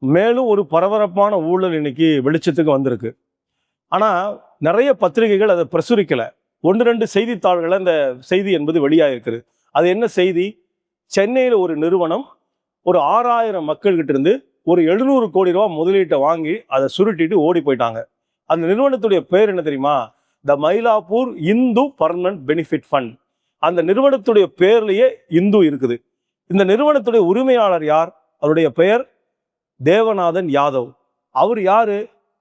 மேலும் ஒரு பரபரப்பான ஊழல் இன்னைக்கு வெளிச்சத்துக்கு வந்திருக்கு. ஆனால் நிறைய பத்திரிகைகள் அதை பிரசுரிக்கலை. ஒன்று ரெண்டு செய்தித்தாள்களை அந்த செய்தி என்பது வெளியாகிருக்குது. அது என்ன செய்தி? சென்னையில் ஒரு நிறுவனம் ஒரு 6000 மக்கள்கிட்ட இருந்து ஒரு 700 கோடி ரூபா முதலீட்டை வாங்கி அதை சுருட்டிட்டு ஓடி போயிட்டாங்க. அந்த நிறுவனத்துடைய பேர் என்ன தெரியுமா? The Mylapore Hindu permanent benefit fund. அந்த நிறுவனத்துடைய பேர்லேயே இந்து இருக்குது. இந்த நிறுவனத்துடைய உரிமையாளர் யார்? அவருடைய பெயர் தேவநாதன் யாதவ். அவர் யாரு?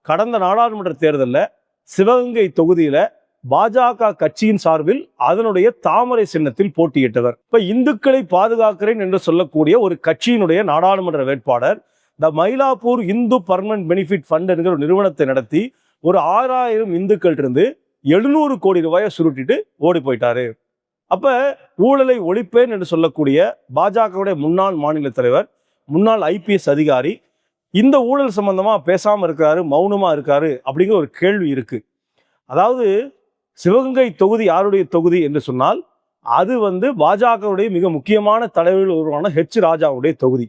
கடந்த நாடாளுமன்ற தேர்தலில் சிவகங்கை தொகுதியில் பாஜக கட்சியின் சார்பில் அதனுடைய தாமரை சின்னத்தில் போட்டியிட்டவர். இப்ப இந்துக்களை பாதுகாக்கிறேன் என்று சொல்லக்கூடிய ஒரு கட்சியினுடைய நாடாளுமன்ற வேட்பாளர் the Mylapore Hindu permanent benefit fund என்கிற ஒரு நிறுவனத்தை நடத்தி ஒரு 6000 இந்துக்கள் இருந்து 700 கோடி ரூபாயை சுருட்டிட்டு ஓடி போயிட்டாரு. அப்ப ஊழலை ஒழிப்பேன் என்று சொல்லக்கூடிய பாஜகவுடைய முன்னாள் மாநில தலைவர், முன்னாள் IPS அதிகாரி இந்த ஊழல் சம்பந்தமா பேசாம இருக்காரு, மௌனமா இருக்காரு அப்படிங்கிற ஒரு கேள்வி இருக்கு. அதாவது சிவகங்கை தொகுதி யாருடைய தொகுதி என்று சொன்னால் அது பாஜகவுடைய மிக முக்கியமான தலைவர்கள் ஒருவரான ராஜாவுடைய தொகுதி.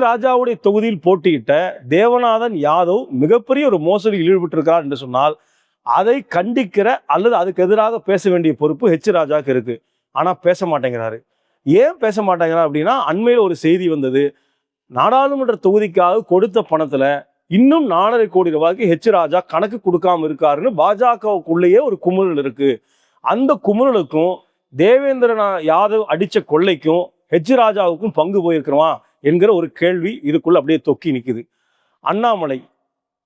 ராஜாவுடைய தொகுதியில் போட்டியிட்ட தேவநாதன் யாதவ் மிகப்பெரிய ஒரு மோசடியில் ஈடுபட்டிருக்கிறார் என்று சொன்னால் அதை கண்டிக்கிற அல்லது அதுக்கு எதிராக பேச வேண்டிய பொறுப்பு ராஜாவுக்கு இருக்கு. ஆனா பேச மாட்டேங்கிறாரு. ஏன் பேச மாட்டேங்கிறார் அப்படின்னா, அண்மையில் ஒரு செய்தி வந்தது. நாடாளுமன்ற தொகுதிக்காக கொடுத்த பணத்துல இன்னும் 4.5 கோடி ரூபாய்க்கு ராஜா கணக்கு கொடுக்காம இருக்காருன்னு பாஜகவுக்குள்ளேயே ஒரு குமுறல் இருக்கு. அந்த குமுறலுக்கும் தேவேந்திர யாதவ் அடிச்ச கொள்ளைக்கும் ராஜாவுக்கும் பங்கு போயிருக்கிறோமா என்கிற ஒரு கேள்வி இதுக்குள்ள அப்படியே தொக்கி நிற்குது. அண்ணாமலை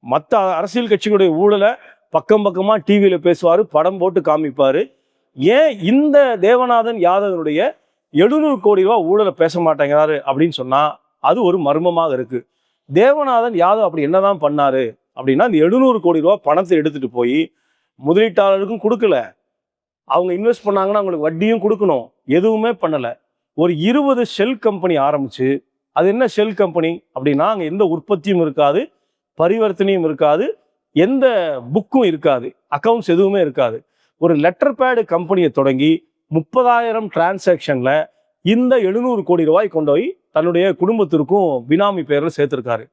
மற்ற அரசியல் கட்சிகளுடைய ஊழலை பக்கம் பக்கமா டிவியில பேசுவாரு, படம் போட்டு காமிப்பாரு. ஏன் இந்த தேவநாதன் யாதவனுடைய 700 கோடி ரூபாய் ஊழலை பேச மாட்டேங்கிறாரு அப்படின்னு சொன்னா அது ஒரு மர்மமாக இருக்கு. தேவநாதன் யாதவ் அப்படி என்னதான் பண்ணாரு அப்படின்னா, இந்த 700 கோடி ரூபாய் பணத்தை எடுத்துட்டு போய் முதலீட்டாளருக்கும் கொடுக்கல, அவங்க இன்வெஸ்ட் பண்ணாங்கன்னா அவங்களுக்கு வட்டியும் கொடுக்கணும், எதுவுமே பண்ணல. ஒரு 20 ஷெல் கம்பெனி ஆரம்பிச்சு, அது என்ன ஷெல் கம்பெனி அப்படின்னா, அங்கே எந்த உற்பத்தியும் இருக்காது, பரிவர்த்தனையும் இருக்காது, எந்த புக்கும் இருக்காது, அக்கௌண்ட்ஸ் எதுவுமே இருக்காது. ஒரு லெட்டர் பேடு கம்பெனியை தொடங்கி 30,000 டிரான்சாக்ஷன்ல இந்த 700 கோடி ரூபாய் கொண்டு போய் தன்னுடைய குடும்பத்திற்கும் பினாமி பேர்ல சேர்த்திருக்காரு.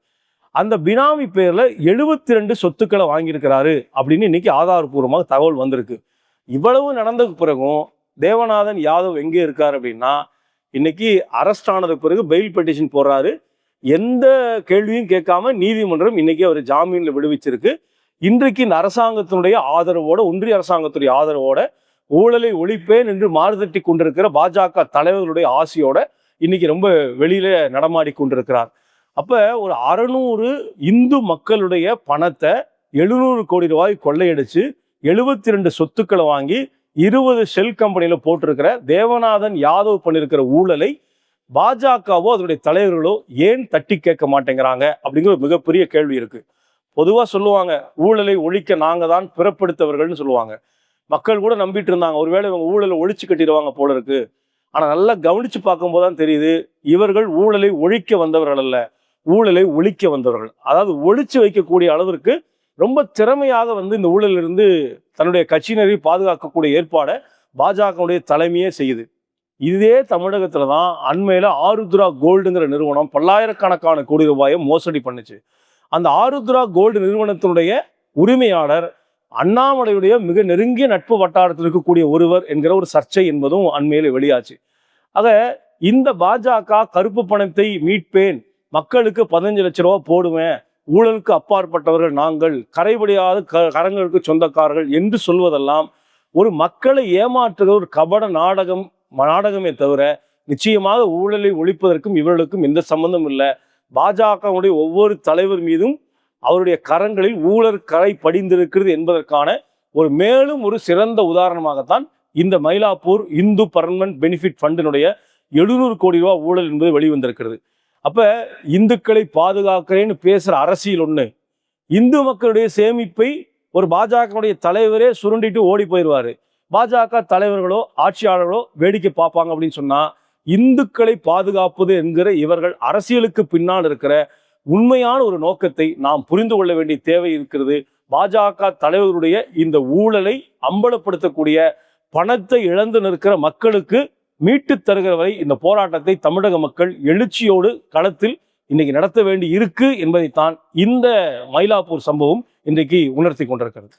அந்த பினாமி பேர்ல 72 சொத்துக்களை வாங்கியிருக்கிறாரு அப்படின்னு இன்னைக்கு ஆதாரபூர்வமாக தகவல் வந்திருக்கு. இவ்வளவு நடந்ததுக்கு பிறகும் தேவநாதன் யாதவ் எங்கே இருக்காரு அப்படின்னா, இன்னைக்கு அரெஸ்ட் ஆனதுக்கு பிறகு பெயில் பெட்டிஷன் போடுறாரு. எந்த கேள்வியும் கேட்காம நீதிமன்றம் இன்னைக்கு அவர் ஜாமீன்ல விடுவிச்சிருக்கு. இன்றைக்கு இந்த அரசாங்கத்தினுடைய ஆதரவோட, ஒன்றிய அரசாங்கத்துடைய ஆதரவோட ஊழலை ஒழிப்பேன் என்று மாறுதட்டி கொண்டிருக்கிற பாஜக தலைவர்களுடைய ஆசையோட இன்னைக்கு ரொம்ப வெளியில நடமாடி கொண்டிருக்கிறார். அப்ப ஒரு 600 இந்து மக்களுடைய பணத்தை 700 கோடி ரூபாய் கொள்ளையடிச்சு 72 சொத்துக்களை வாங்கி 20 ஷெல் கம்பெனியில போட்டிருக்கிற தேவநாதன் யாதவ் பண்ணிருக்கிற ஊழலை பாஜகவோ அதனுடைய தலைவர்களோ ஏன் தட்டி கேட்க மாட்டேங்கிறாங்க அப்படிங்கிற ஒரு மிகப்பெரிய கேள்வி இருக்கு. பொதுவா சொல்லுவாங்க, ஊழலை ஒழிக்க நாங்க தான் பிறப்படுத்தவர்கள்னு சொல்லுவாங்க. மக்கள் கூட நம்பிட்டு இருந்தாங்க, ஒருவேளை இவங்க ஊழலை ஒழிச்சு கட்டிடுவாங்க போல இருக்கு. ஆனா நல்லா கவனிச்சு பார்க்கும்போது தான் தெரியுது, இவர்கள் ஊழலை ஒழிக்க வந்தவர்கள் அல்ல, ஊழலை ஒழிக்க வந்தவர்கள். அதாவது ஒழிச்சு வைக்கக்கூடிய அளவிற்கு ரொம்ப திறமையாக இந்த ஊழலிருந்து தன்னுடைய கட்சியினரை பாதுகாக்கக்கூடிய ஏற்பாடை பாஜகவுடைய தலைமையே செய்யுது. இதே தமிழகத்துல தான் அண்மையில ஆருத்ரா கோல்டுங்கிற நிறுவனம் பல்லாயிரக்கணக்கான கோடி ரூபாயை மோசடி பண்ணுச்சு. அந்த ஆருத்ரா கோல்டு நிறுவனத்தினுடைய உரிமையாளர் அண்ணாமலையுடைய மிக நெருங்கிய நட்பு வட்டாரத்தில் இருக்கக்கூடிய ஒருவர் என்கிற ஒரு சர்ச்சை என்பதும் அண்மையில வெளியாச்சு. ஆக இந்த பாஜக கருப்பு பணத்தை மீட்பேன், மக்களுக்கு 15 லட்சம் ரூபாய் போடுவேன், ஊழலுக்கு அப்பாற்பட்டவர்கள் நாங்கள், கரைபடியாத கரங்களுக்கு சொந்தக்காரர்கள் என்று சொல்வதெல்லாம் ஒரு மக்களை ஏமாற்றுகிற ஒரு கபட நாடகமே தவிர நிச்சயமாக ஊழலை ஒழிப்பதற்கும் இவர்களுக்கும் எந்த சம்பந்தம் இல்லை. பாஜகவுடைய ஒவ்வொரு தலைவர் மீதும் அவருடைய கரங்களில் ஊழல் கரை படிந்திருக்கிறது என்பதற்கான மேலும் ஒரு சிறந்த உதாரணமாகத்தான் இந்த மயிலாப்பூர் இந்து பர்மனன்ட் பெனிஃபிட் ஃபண்டினுடைய 700 கோடி ரூபாய் ஊழல் என்பது வெளிவந்திருக்கிறது. அப்ப இந்துக்களை பாதுகாக்கிறேன்னு பேசுற அரசியல் ஒண்ணு, இந்து மக்களுடைய சேமிப்பை ஒரு பாஜகவுடைய தலைவரே சுருண்டிட்டு ஓடி போயிடுவாரு, பாஜக தலைவர்களோ ஆட்சியாளர்களோ வேடிக்கை பார்ப்பாங்க அப்படின்னு சொன்னா, இந்துக்களை பாதுகாப்பது என்கிற இவர்கள் அரசியலுக்கு பின்னால் இருக்கிற உண்மையான ஒரு நோக்கத்தை நாம் புரிந்து கொள்ள வேண்டிய தேவை இருக்கிறது. பாஜக தலைவருடைய இந்த ஊழலை அம்பலப்படுத்தக்கூடிய, பணத்தை இழந்து நிற்கிற மக்களுக்கு மீட்டு தருகிற வரை இந்த போராட்டத்தை தமிழக மக்கள் எழுச்சியோடு களத்தில் இன்னைக்கு நடத்த வேண்டி இருக்கு என்பதைத்தான் இந்த மயிலாப்பூர் சம்பவம் இன்றைக்கு உணர்த்தி கொண்டிருக்கிறது.